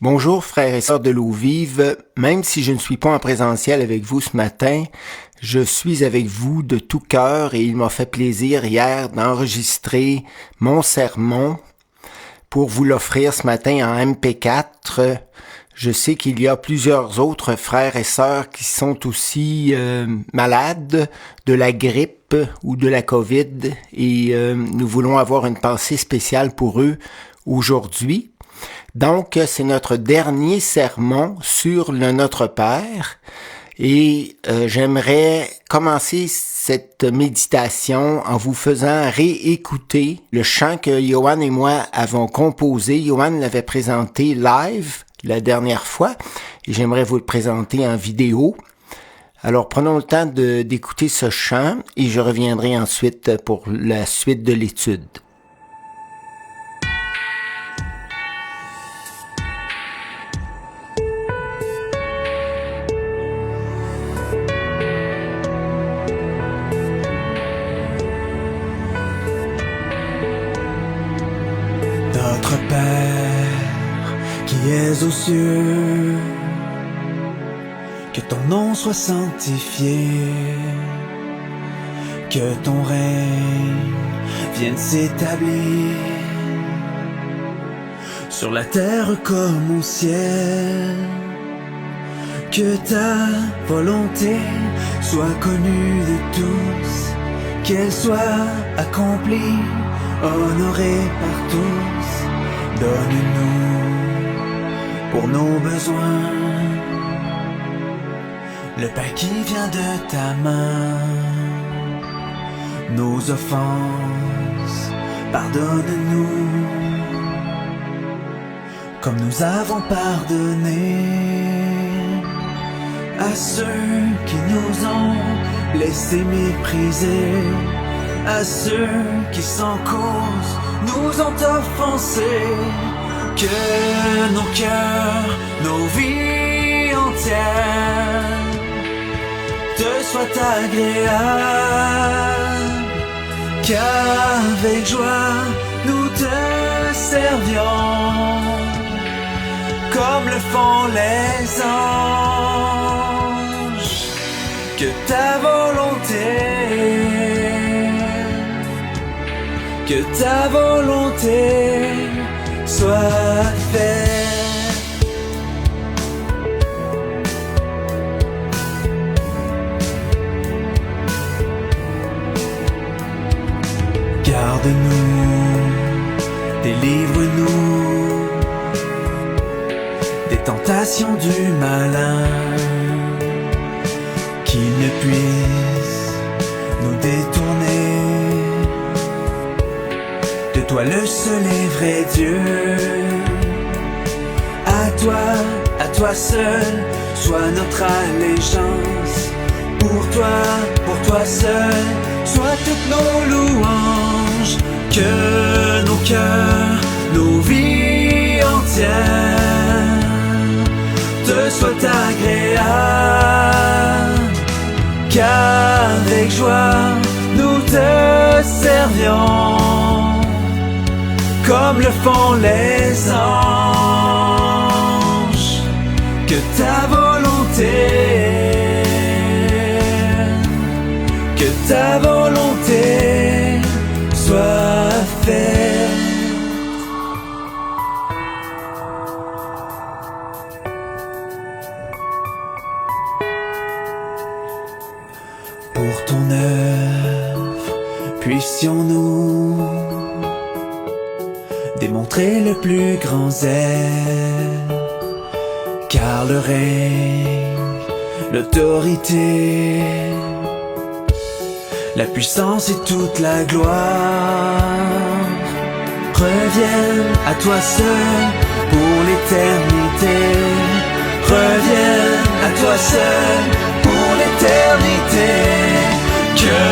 Bonjour frères et sœurs de l'eau vive, même si je ne suis pas en présentiel avec vous ce matin, je suis avec vous de tout cœur et il m'a fait plaisir hier d'enregistrer mon sermon pour vous l'offrir ce matin en MP4. Je sais qu'il y a plusieurs autres frères et sœurs qui sont aussi malades de la grippe ou de la COVID et nous voulons avoir une pensée spéciale pour eux aujourd'hui. Donc, c'est notre dernier sermon sur le Notre Père et j'aimerais commencer cette méditation en vous faisant réécouter le chant que Johan et moi avons composé. Johan l'avait présenté live la dernière fois et j'aimerais vous le présenter en vidéo. Alors, prenons le temps d'écouter ce chant et je reviendrai ensuite pour la suite de l'étude. Notre Père qui es aux cieux, que ton nom soit sanctifié, que ton règne vienne s'établir sur la terre comme au ciel, que ta volonté soit connue de tous, qu'elle soit accomplie, honorée par tous. Donne-nous pour nos besoins le pain qui vient de ta main. Nos offenses, pardonne-nous comme nous avons pardonné à ceux qui nous ont laissés mépriser, à ceux qui sans cause nous ont offensés. Que nos cœurs, nos vies entières te soient agréables, qu'avec joie nous te servions comme le font les anges. Que ta volonté soit faite. Garde-nous, délivre-nous des tentations du malin, qu'il ne puisse nous détourner de toi le seul et vrai Dieu. À toi seul, soit notre allégeance. Pour toi seul, soit toutes nos louanges. Que nos cœurs, nos vies entières te soient agréables, qu'avec joie nous te servions comme le font les anges. Que ta volonté soit faite. Pour ton œuvre, puissions-nous démontrer le plus grand zèle, car le règne, l'autorité, la puissance et toute la gloire reviennent à toi seul pour l'éternité. Reviennent à toi seul pour l'éternité. Que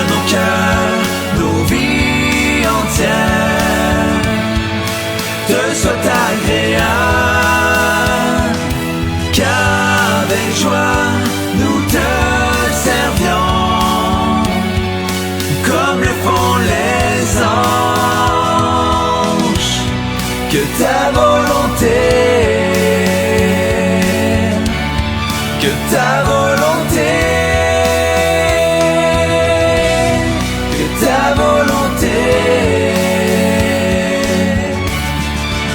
nos cœurs, nos vies entières te soient agréables, qu'avec joie nous te servions comme le font les anges. Que ta volonté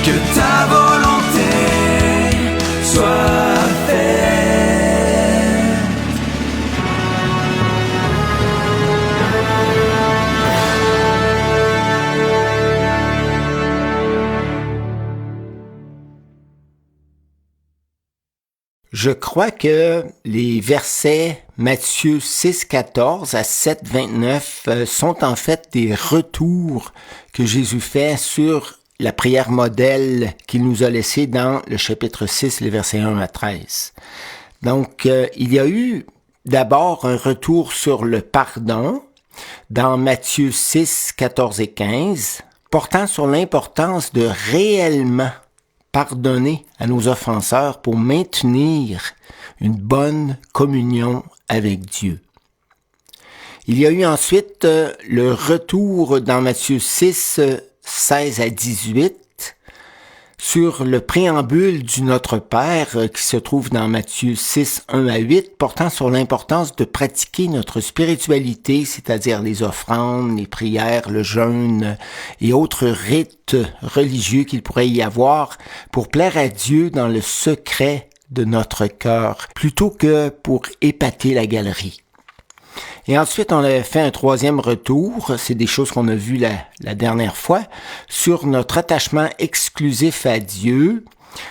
que ta volonté soit faite. Je crois que les versets Matthieu 6,14 à 7,29 sont en fait des retours que Jésus fait sur la prière modèle qu'il nous a laissée dans le chapitre 6, les versets 1 à 13. Donc, il y a eu d'abord un retour sur le pardon dans Matthieu 6, 14 et 15, portant sur l'importance de réellement pardonner à nos offenseurs pour maintenir une bonne communion avec Dieu. Il y a eu ensuite le retour dans Matthieu 6, 16 à 18 sur le préambule du Notre Père qui se trouve dans Matthieu 6, 1 à 8, portant sur l'importance de pratiquer notre spiritualité, c'est-à-dire les offrandes, les prières, le jeûne et autres rites religieux qu'il pourrait y avoir pour plaire à Dieu dans le secret de notre cœur, plutôt que pour épater la galerie. Et ensuite, on a fait un troisième retour, c'est des choses qu'on a vues la dernière fois, sur notre attachement exclusif à Dieu.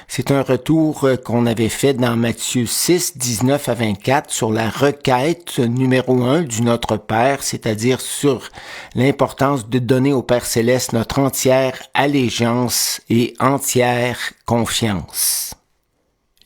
C'est un retour qu'on avait fait dans Matthieu 6, 19 à 24, sur la requête numéro 1 du Notre Père, c'est-à-dire sur l'importance de donner au Père Céleste notre entière allégeance et entière confiance.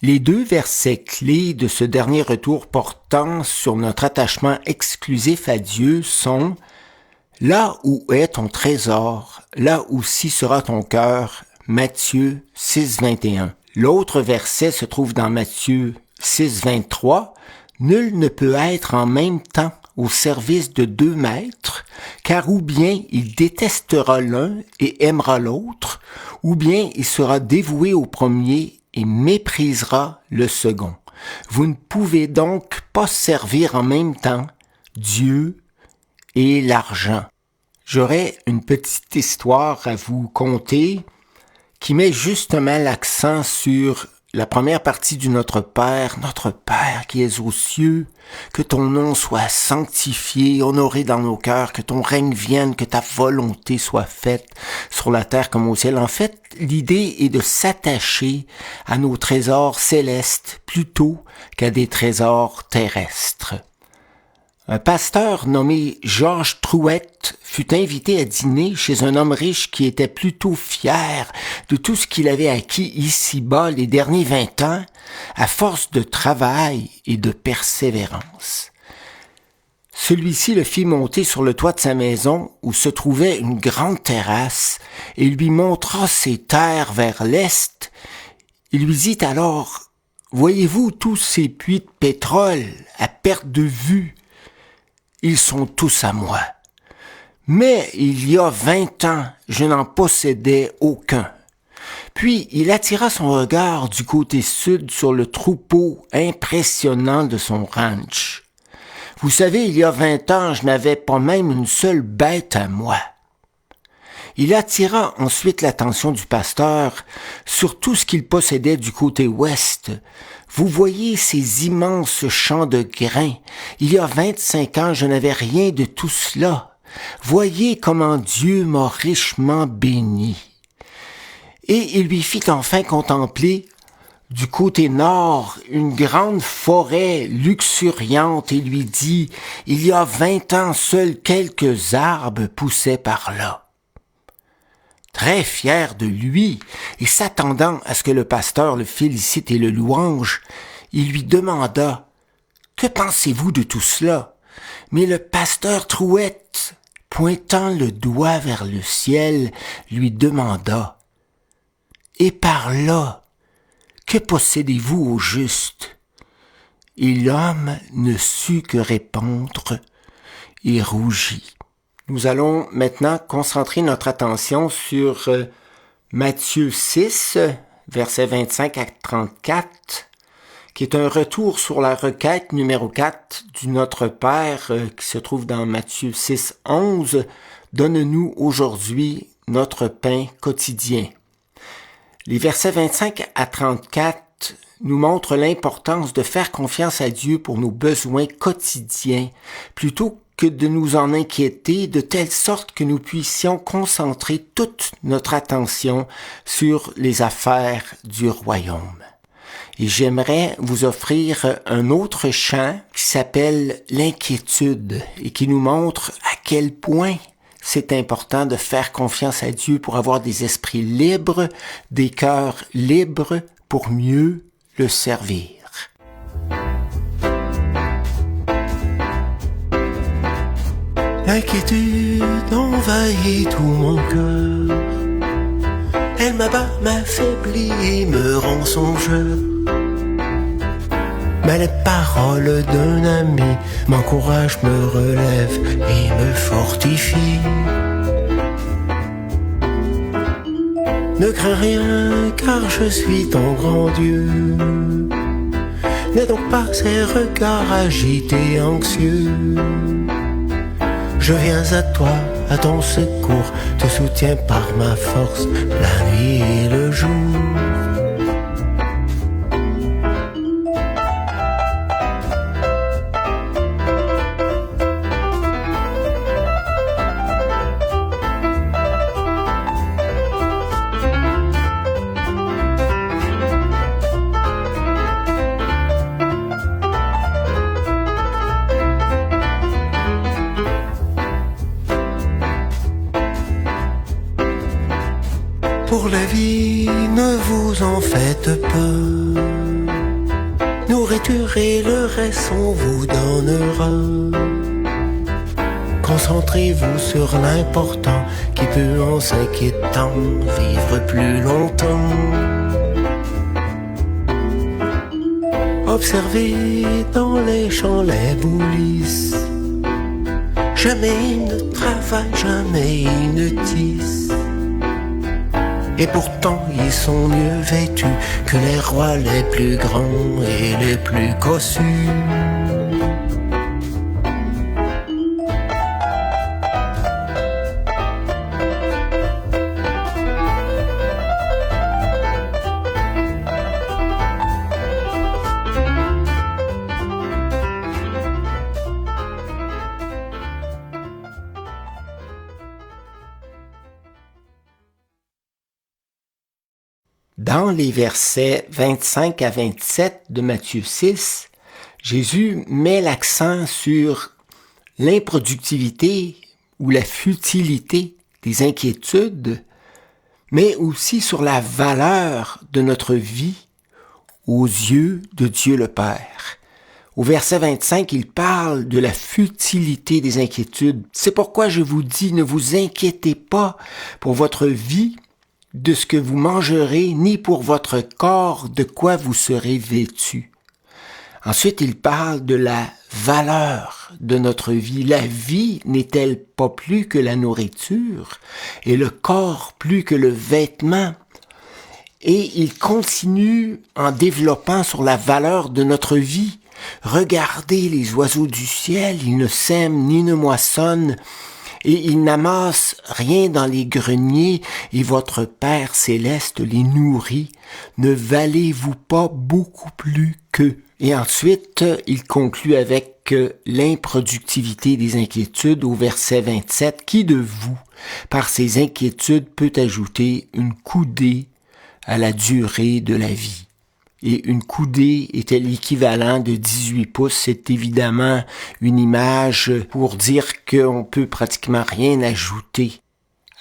Les deux versets clés de ce dernier retour portant sur notre attachement exclusif à Dieu sont « Là où est ton trésor, là aussi sera ton cœur » Matthieu 6, 21. L'autre verset se trouve dans Matthieu 6, 23. « Nul ne peut être en même temps au service de deux maîtres, car ou bien il détestera l'un et aimera l'autre, ou bien il sera dévoué au premier et méprisera le second. Vous ne pouvez donc pas servir en même temps Dieu et l'argent. » J'aurais une petite histoire à vous conter qui met justement l'accent sur la première partie du Notre Père qui es aux cieux, que ton nom soit sanctifié, honoré dans nos cœurs, que ton règne vienne, que ta volonté soit faite sur la terre comme au ciel. En fait, l'idée est de s'attacher à nos trésors célestes plutôt qu'à des trésors terrestres. Un pasteur nommé Georges Trouette fut invité à dîner chez un homme riche qui était plutôt fier de tout ce qu'il avait acquis ici-bas les derniers 20 ans, à force de travail et de persévérance. Celui-ci le fit monter sur le toit de sa maison où se trouvait une grande terrasse et lui montra ses terres vers l'est. Il lui dit alors « Voyez-vous tous ces puits de pétrole à perte de vue? Ils sont tous à moi. Mais il y a 20 ans, je n'en possédais aucun. » Puis il attira son regard du côté sud sur le troupeau impressionnant de son ranch. « Vous savez, il y a 20 ans, je n'avais pas même une seule bête à moi. » Il attira ensuite l'attention du pasteur sur tout ce qu'il possédait du côté ouest. Vous voyez ces immenses champs de grains. Il y a 25 ans, je n'avais rien de tout cela. Voyez comment Dieu m'a richement béni. Et il lui fit enfin contempler du côté nord une grande forêt luxuriante et lui dit « Il y a 20 ans, seuls quelques arbres poussaient par là. » Très fier de lui, et s'attendant à ce que le pasteur le félicite et le louange, il lui demanda « Que pensez-vous de tout cela? » Mais le pasteur Trouette, pointant le doigt vers le ciel, lui demanda « Et par là, que possédez-vous au juste? » Et l'homme ne sut que répondre et rougit. Nous allons maintenant concentrer notre attention sur Matthieu 6, versets 25 à 34, qui est un retour sur la requête numéro 4 du Notre Père qui se trouve dans Matthieu 6, 11. « Donne-nous aujourd'hui notre pain quotidien. » Les versets 25 à 34 nous montrent l'importance de faire confiance à Dieu pour nos besoins quotidiens, plutôt que de nous en inquiéter, de telle sorte que nous puissions concentrer toute notre attention sur les affaires du royaume. Et j'aimerais vous offrir un autre chant qui s'appelle l'inquiétude et qui nous montre à quel point c'est important de faire confiance à Dieu pour avoir des esprits libres, des cœurs libres pour mieux le servir. L'inquiétude envahit tout mon cœur. Elle m'abat, m'affaiblit et me rend songeur. Mais les paroles d'un ami m'encouragent, me relèvent et me fortifient. Ne crains rien car je suis ton grand Dieu. N'aie donc pas ces regards agités, anxieux. Je viens à toi, à ton secours, te soutiens par ma force, la nuit et le jour. Pour la vie, ne vous en faites pas. Nourriture et le reste, on vous donnera. Concentrez-vous sur l'important qui peut en s'inquiétant vivre plus longtemps. Observez dans les champs les boulisses. Jamais ils ne travaillent, jamais ils ne tissent. Et pourtant ils sont mieux vêtus que les rois les plus grands et les plus cossus. Dans les versets 25 à 27 de Matthieu 6, Jésus met l'accent sur l'improductivité ou la futilité des inquiétudes, mais aussi sur la valeur de notre vie aux yeux de Dieu le Père. Au verset 25, il parle de la futilité des inquiétudes. C'est pourquoi je vous dis, ne vous inquiétez pas pour votre vie, de ce que vous mangerez, ni pour votre corps, de quoi vous serez vêtus. Ensuite, il parle de la valeur de notre vie. La vie n'est-elle pas plus que la nourriture, et le corps plus que le vêtement? Et il continue en développant sur la valeur de notre vie. Regardez les oiseaux du ciel, ils ne sèment ni ne moissonnent, et ils n'amassent rien dans les greniers, et votre Père céleste les nourrit. Ne valez-vous pas beaucoup plus qu'eux? Et ensuite, il conclut avec l'improductivité des inquiétudes au verset 27. Qui de vous, par ses inquiétudes, peut ajouter une coudée à la durée de la vie? Et une coudée était l'équivalent de 18 pouces. C'est évidemment une image pour dire qu'on peut pratiquement rien ajouter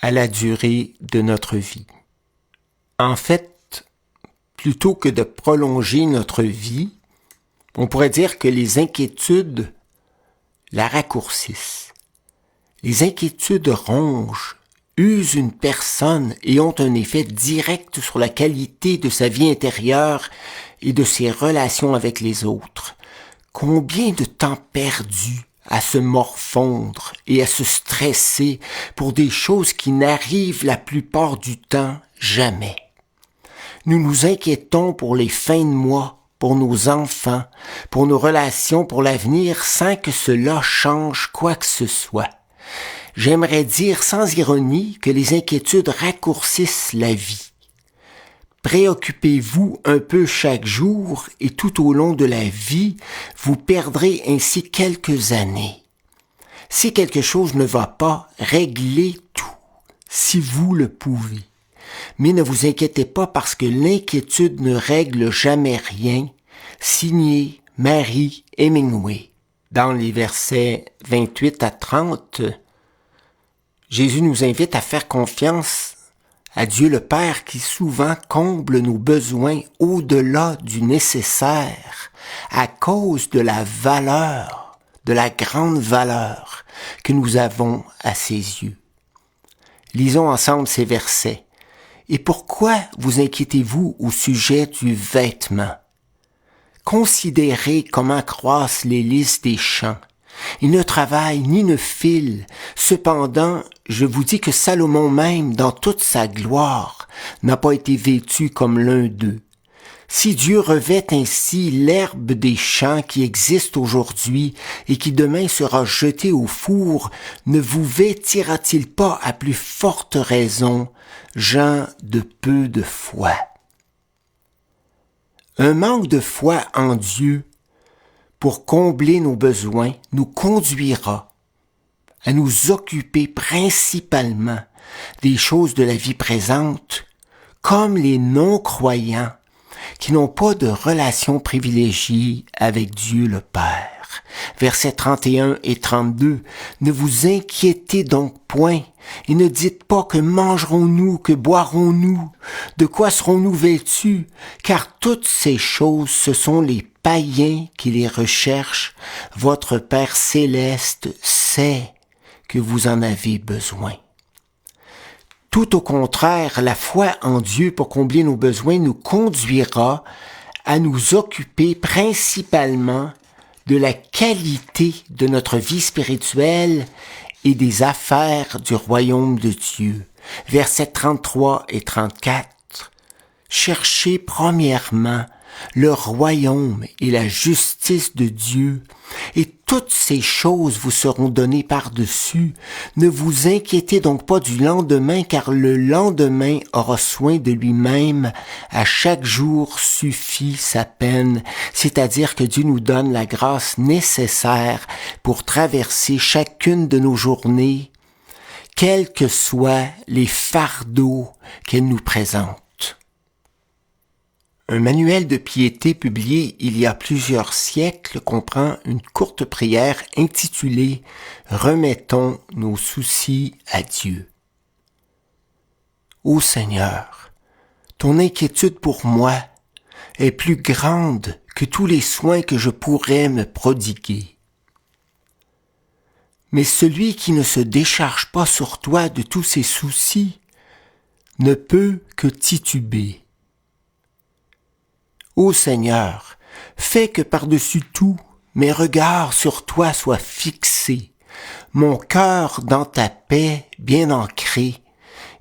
à la durée de notre vie. En fait, plutôt que de prolonger notre vie, on pourrait dire que les inquiétudes la raccourcissent. Les inquiétudes rongent, usent une personne et ont un effet direct sur la qualité de sa vie intérieure et de ses relations avec les autres. Combien de temps perdu à se morfondre et à se stresser pour des choses qui n'arrivent la plupart du temps jamais. Nous nous inquiétons pour les fins de mois, pour nos enfants, pour nos relations, pour l'avenir, sans que cela change quoi que ce soit. J'aimerais dire sans ironie que les inquiétudes raccourcissent la vie. Préoccupez-vous un peu chaque jour et tout au long de la vie, vous perdrez ainsi quelques années. Si quelque chose ne va pas, réglez tout, si vous le pouvez. Mais ne vous inquiétez pas parce que l'inquiétude ne règle jamais rien. Signé Marie Hemingway. Dans les versets 28 à 30, Jésus nous invite à faire confiance à Dieu le Père qui souvent comble nos besoins au-delà du nécessaire à cause de la valeur, de la grande valeur que nous avons à ses yeux. Lisons ensemble ces versets. Et pourquoi vous inquiétez-vous au sujet du vêtement? Considérez comment croissent les lys des champs. Ils ne travaillent ni ne filent. Cependant, je vous dis que Salomon même, dans toute sa gloire, n'a pas été vêtu comme l'un d'eux. Si Dieu revêt ainsi l'herbe des champs qui existe aujourd'hui et qui demain sera jetée au four, ne vous vêtira-t-il pas à plus forte raison, gens de peu de foi? Un manque de foi en Dieu pour combler nos besoins nous conduira à nous occuper principalement des choses de la vie présente, comme les non-croyants qui n'ont pas de relation privilégiée avec Dieu le Père. Versets 31 et 32. Ne vous inquiétez donc point, et ne dites pas que mangerons-nous, que boirons-nous, de quoi serons-nous vêtus, car toutes ces choses, ce sont les païens qui les recherchent. Votre Père céleste sait que vous en avez besoin. Tout au contraire, la foi en Dieu pour combler nos besoins nous conduira à nous occuper principalement de la qualité de notre vie spirituelle et des affaires du royaume de Dieu. Versets 33 et 34. Cherchez premièrement le royaume et la justice de Dieu, et toutes ces choses vous seront données par-dessus. Ne vous inquiétez donc pas du lendemain, car le lendemain aura soin de lui-même. À chaque jour suffit sa peine, c'est-à-dire que Dieu nous donne la grâce nécessaire pour traverser chacune de nos journées, quels que soient les fardeaux qu'elle nous présente. Un manuel de piété publié il y a plusieurs siècles comprend une courte prière intitulée « Remettons nos soucis à Dieu ». Ô Seigneur, ton inquiétude pour moi est plus grande que tous les soins que je pourrais me prodiguer. Mais celui qui ne se décharge pas sur toi de tous ses soucis ne peut que tituber. Ô Seigneur, fais que par-dessus tout, mes regards sur toi soient fixés, mon cœur dans ta paix bien ancré,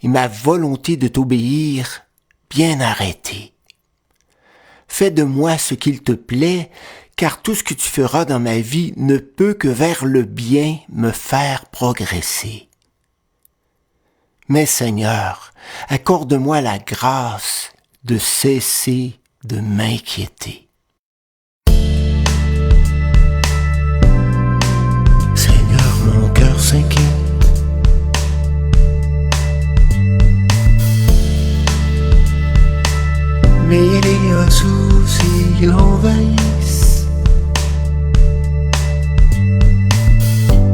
et ma volonté de t'obéir bien arrêtée. Fais de moi ce qu'il te plaît, car tout ce que tu feras dans ma vie ne peut que vers le bien me faire progresser. Mais Seigneur, accorde-moi la grâce de cesser de m'inquiéter. Seigneur, mon cœur s'inquiète. Mais les soucis l'envahissent.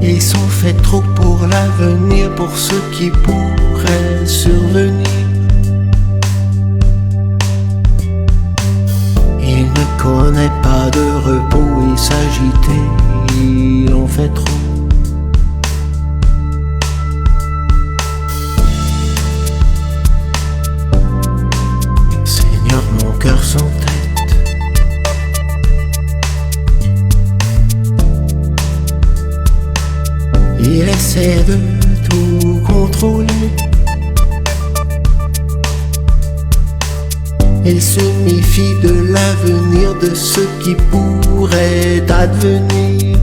Ils sont faits trop pour l'avenir, pour ceux qui pourraient survenir. Il ne connaît pas de repos et s'agiter, il en fait trop. Seigneur, mon cœur s'entête. Il essaie de tout contrôler. Il se méfie de l'avenir, de ce qui pourrait advenir.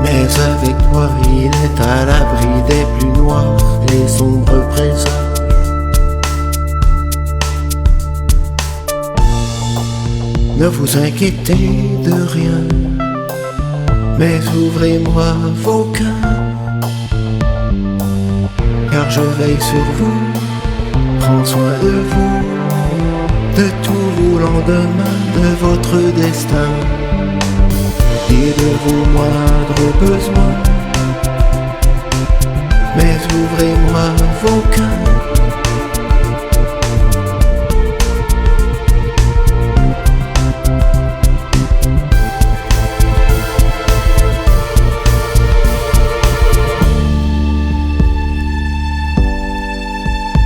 Mais avec toi, il est à l'abri des plus noirs et sombres présages. Ne vous inquiétez de rien, mais ouvrez-moi vos cœurs, car je veille sur vous, prends soin de vous, de tous vos lendemains, de votre destin et de vos moindres besoins. Mais ouvrez-moi vos cœurs,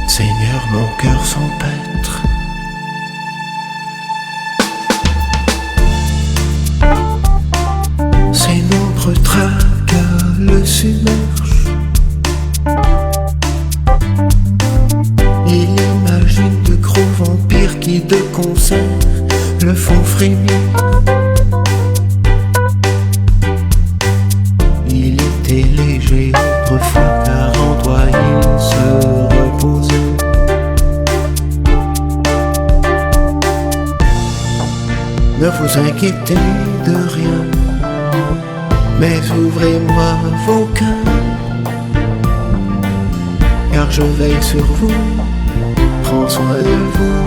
Seigneur, mon cœur s'empêtre. Ces nombreux tracas le submergent. Il imagine de gros vampires qui de concert le font frémir. Il était léger autrefois, car en toi il se reposait. Ne vous inquiétez de rien, mais ouvrez-moi vos cœurs, car je veille sur vous, prends soin de vous,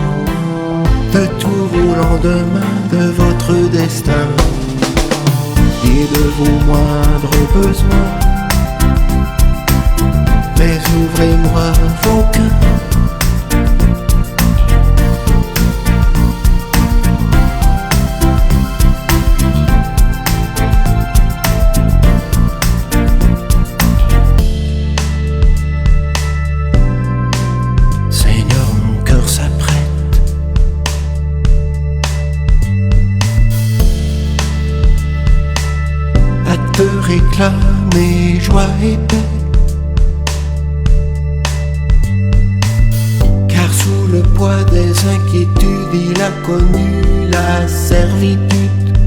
de tous vos lendemains, de votre destin et de vos moindres besoins. Mais ouvrez-moi vos cœurs, réclamer joie et paix, car sous le poids des inquiétudes il a connu la servitude.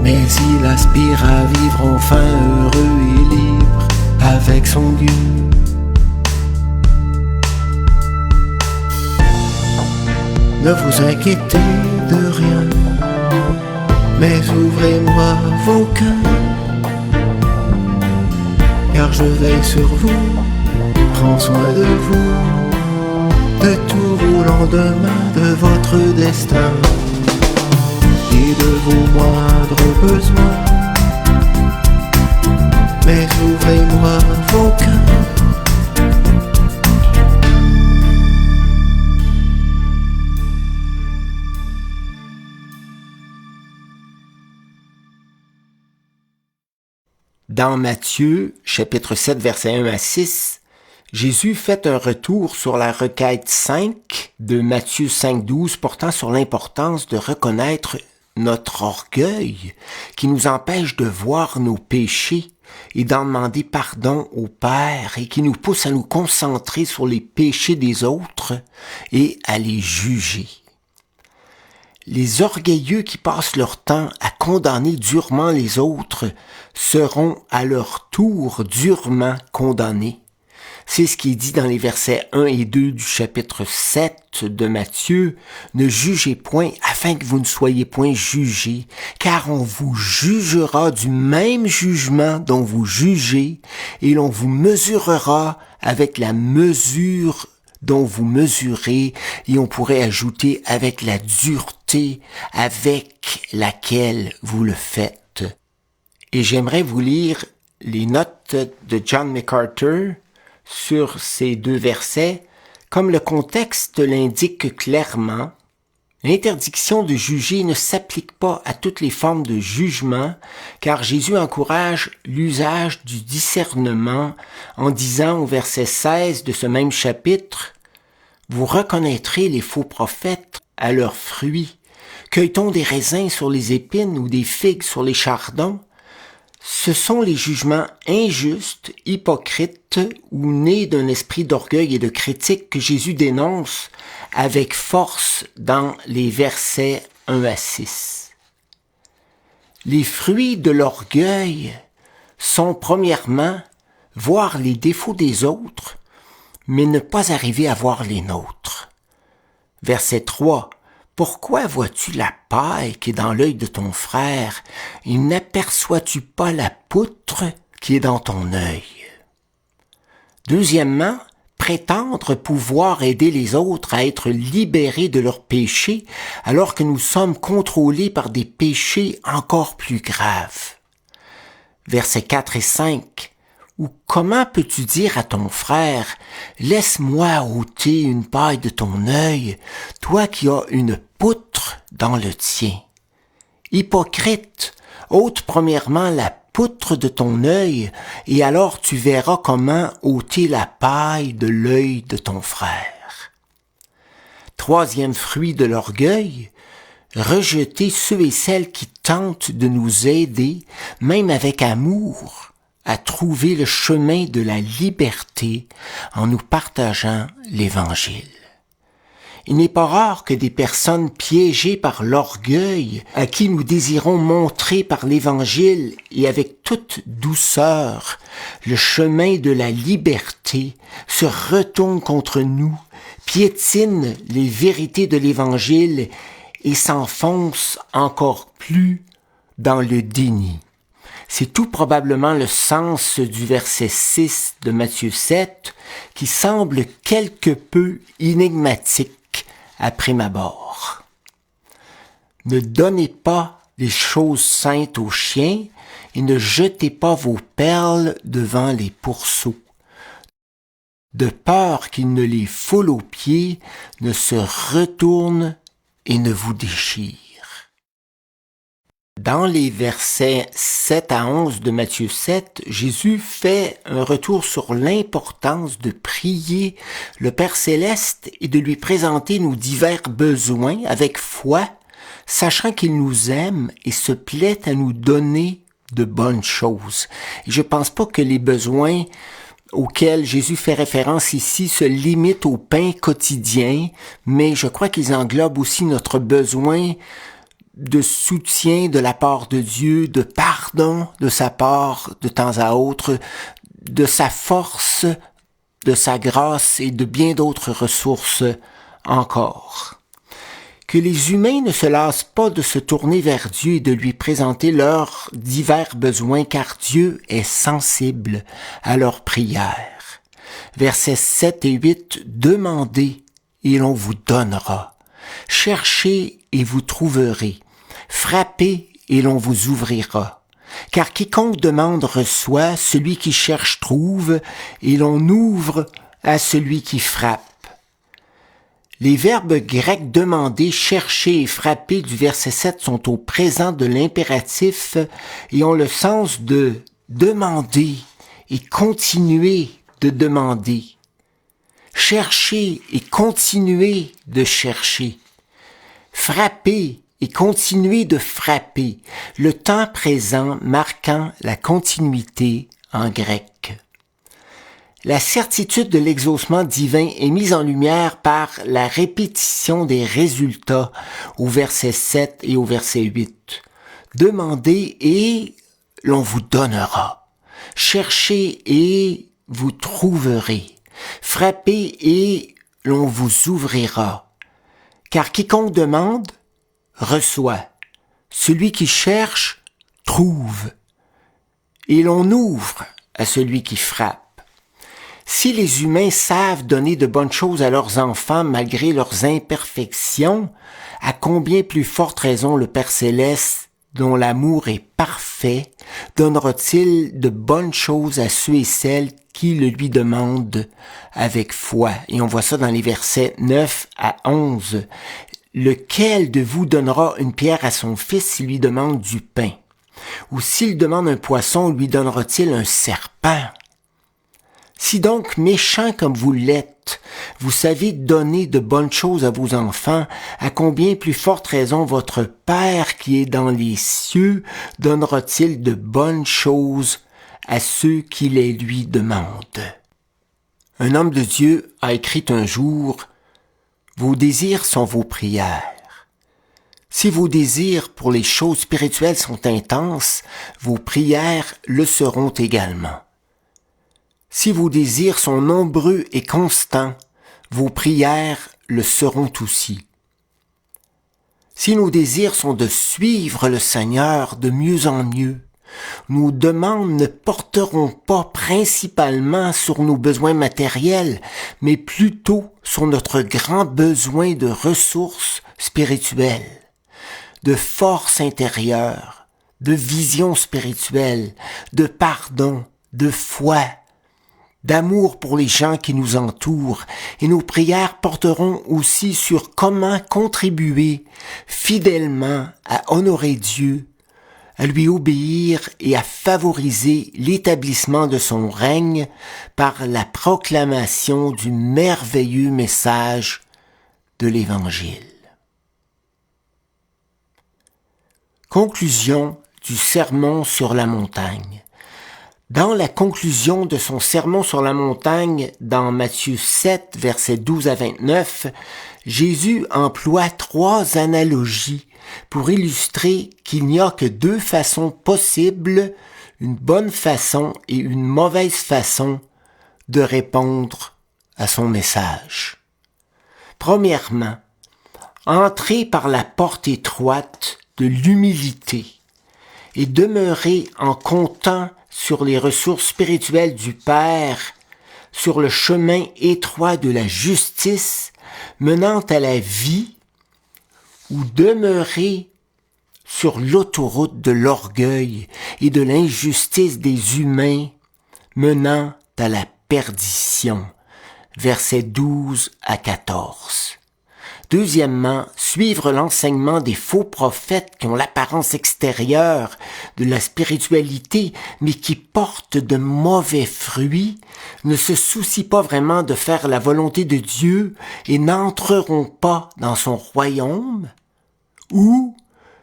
Mais il aspire à vivre enfin heureux et libre avec son Dieu. Ne vous inquiétez de rien, mais ouvrez-moi vos cœurs, car je veille sur vous, prends soin de vous, de tous vos lendemains, de votre destin et de vos moindres besoins. Mais ouvrez-moi vos cœurs. Dans Matthieu, chapitre 7, versets 1 à 6, Jésus fait un retour sur la requête 5 de Matthieu 5,12 portant sur l'importance de reconnaître notre orgueil qui nous empêche de voir nos péchés et d'en demander pardon au Père et qui nous pousse à nous concentrer sur les péchés des autres et à les juger. Les orgueilleux qui passent leur temps à condamner durement les autres seront à leur tour durement condamnés. C'est ce qui est dit dans les versets 1 et 2 du chapitre 7 de Matthieu. Ne jugez point afin que vous ne soyez point jugés, car on vous jugera du même jugement dont vous jugez, et l'on vous mesurera avec la mesure dont vous mesurez, et on pourrait ajouter avec la dureté avec laquelle vous le faites. Et j'aimerais vous lire les notes de John MacArthur sur ces deux versets. Comme le contexte l'indique clairement, l'interdiction de juger ne s'applique pas à toutes les formes de jugement, car Jésus encourage l'usage du discernement en disant au verset 16 de ce même chapitre, « Vous reconnaîtrez les faux prophètes à leurs fruits. Cueille-t-on des raisins sur les épines ou des figues sur les chardons? Ce sont les jugements injustes, hypocrites ou nés d'un esprit d'orgueil et de critique que Jésus dénonce avec force dans les versets 1 à 6. Les fruits de l'orgueil sont premièrement voir les défauts des autres, mais ne pas arriver à voir les nôtres. Verset 3. Pourquoi vois-tu la paille qui est dans l'œil de ton frère et n'aperçois-tu pas la poutre qui est dans ton œil? Deuxièmement, prétendre pouvoir aider les autres à être libérés de leurs péchés alors que nous sommes contrôlés par des péchés encore plus graves. Versets 4 et 5. Ou comment peux-tu dire à ton frère, laisse-moi ôter une paille de ton œil, toi qui as une poutre dans le tien? Hypocrite, ôte premièrement la poutre de ton œil, et alors tu verras comment ôter la paille de l'œil de ton frère. Troisième fruit de l'orgueil, rejeter ceux et celles qui tentent de nous aider, même avec amour, à trouver le chemin de la liberté en nous partageant l'Évangile. Il n'est pas rare que des personnes piégées par l'orgueil, à qui nous désirons montrer par l'Évangile et avec toute douceur le chemin de la liberté, se retournent contre nous, piétinent les vérités de l'Évangile et s'enfoncent encore plus dans le déni. C'est tout probablement le sens du verset 6 de Matthieu 7 qui semble quelque peu énigmatique à prime abord. Ne donnez pas les choses saintes aux chiens et ne jetez pas vos perles devant les pourceaux, de peur qu'ils ne les foulent aux pieds, ne se retournent et ne vous déchirent. Dans les versets 7 à 11 de Matthieu 7, Jésus fait un retour sur l'importance de prier le Père Céleste et de lui présenter nos divers besoins avec foi, sachant qu'il nous aime et se plaît à nous donner de bonnes choses. Et je pense pas que les besoins auxquels Jésus fait référence ici se limitent au pain quotidien, mais je crois qu'ils englobent aussi notre besoin de soutien de la part de Dieu, de pardon de sa part de temps à autre, de sa force, de sa grâce et de bien d'autres ressources encore. Que les humains ne se lassent pas de se tourner vers Dieu et de lui présenter leurs divers besoins, car Dieu est sensible à leurs prières. Versets 7 et 8, demandez et l'on vous donnera. Cherchez et vous trouverez. Frappez et l'on vous ouvrira. Car quiconque demande reçoit, celui qui cherche trouve, et l'on ouvre à celui qui frappe. Les verbes grecs demander, chercher et frapper du verset 7 sont au présent de l'impératif et ont le sens de demander et continuer de demander. Chercher et continuer de chercher. Frapper et continuer de frapper, le temps présent marquant la continuité en grec. La certitude de l'exaucement divin est mise en lumière par la répétition des résultats au verset 7 et au verset 8. Demandez et l'on vous donnera. Cherchez et vous trouverez. Frappez et l'on vous ouvrira. Car quiconque demande, reçoit. Celui qui cherche, trouve. Et l'on ouvre à celui qui frappe. Si les humains savent donner de bonnes choses à leurs enfants malgré leurs imperfections, à combien plus forte raison le Père Céleste, dont l'amour est parfait, donnera-t-il de bonnes choses à ceux et celles qui le lui demandent avec foi? Et on voit ça dans les versets 9 à 11. Lequel de vous donnera une pierre à son fils s'il lui demande du pain? Ou s'il demande un poisson, lui donnera-t-il un serpent? Si donc, méchants comme vous l'êtes, vous savez donner de bonnes choses à vos enfants, à combien plus forte raison votre Père qui est dans les cieux donnera-t-il de bonnes choses à ceux qui les lui demandent? Un homme de Dieu a écrit un jour, « Vos désirs sont vos prières. Si vos désirs pour les choses spirituelles sont intenses, vos prières le seront également. Si vos désirs sont nombreux et constants, vos prières le seront aussi. Si nos désirs sont de suivre le Seigneur de mieux en mieux, nos demandes ne porteront pas principalement sur nos besoins matériels, mais plutôt sur notre grand besoin de ressources spirituelles, de force intérieure, de vision spirituelle, de pardon, de foi, d'amour pour les gens qui nous entourent, et nos prières porteront aussi sur comment contribuer fidèlement à honorer Dieu, à lui obéir et à favoriser l'établissement de son règne par la proclamation du merveilleux message de l'Évangile. Conclusion du Sermon sur la montagne. Dans la conclusion de son Sermon sur la montagne, dans Matthieu 7, versets 12 à 29, Jésus emploie 3 analogies pour illustrer qu'il n'y a que 2 façons possibles, une bonne façon et une mauvaise façon de répondre à son message. Premièrement, entrez par la porte étroite de l'humilité et demeurez en comptant sur les ressources spirituelles du Père, sur le chemin étroit de la justice menant à la vie, ou demeurez sur l'autoroute de l'orgueil et de l'injustice des humains menant à la perdition. Versets 12 à 14. Deuxièmement, suivre l'enseignement des faux prophètes qui ont l'apparence extérieure de la spiritualité, mais qui portent de mauvais fruits, ne se soucient pas vraiment de faire la volonté de Dieu et n'entreront pas dans son royaume, ou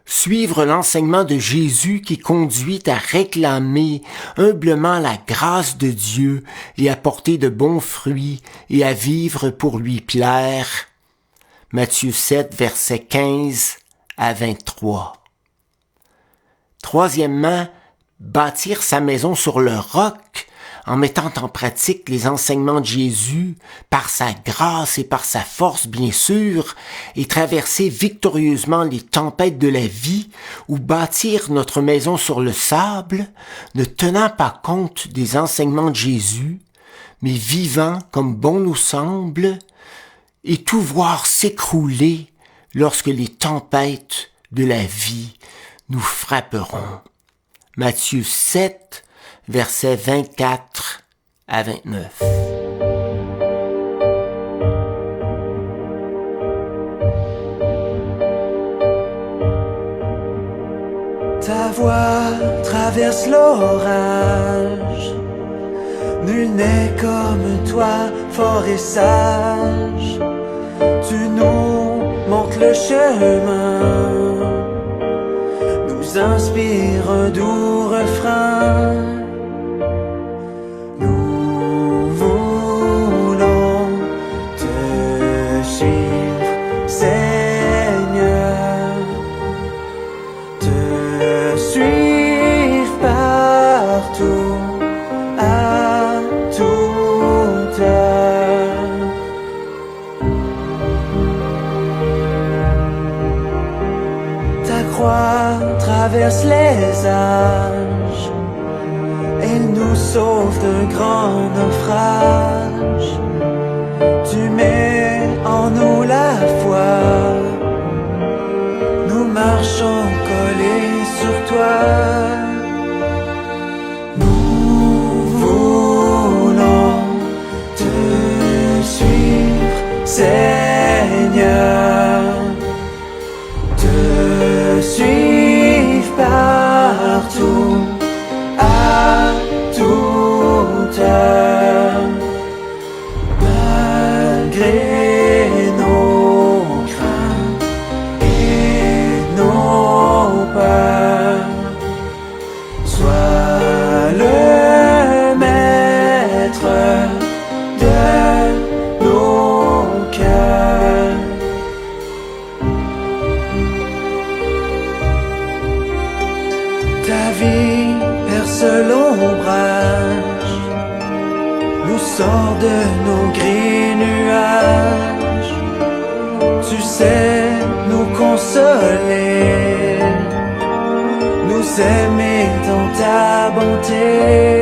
suivre l'enseignement de Jésus qui conduit à réclamer humblement la grâce de Dieu et à porter de bons fruits et à vivre pour lui plaire. Matthieu 7, versets 15 à 23. Troisièmement, bâtir sa maison sur le roc en mettant en pratique les enseignements de Jésus par sa grâce et par sa force, bien sûr, et traverser victorieusement les tempêtes de la vie ou bâtir notre maison sur le sable, ne tenant pas compte des enseignements de Jésus, mais vivant comme bon nous semble, et tout voir s'écrouler lorsque les tempêtes de la vie nous frapperont. Matthieu 7, versets 24 à 29. Ta voix traverse l'orage. Nul n'est comme toi, fort et sage. Tu nous montres le chemin, nous inspire un doux refrain. Nous voulons te suivre, Seigneur, te suivre partout, à toute heure. Ta croix traverse les âges, elle nous sauve d'un grand naufrage. Tu mets en nous la foi, nous marchons collés sur toi. Nous voulons te suivre, Seigneur, te suivre partout, à toute heure. sors de nos gris nuages. Tu sais nous consoler, nous aimer dans ta bonté.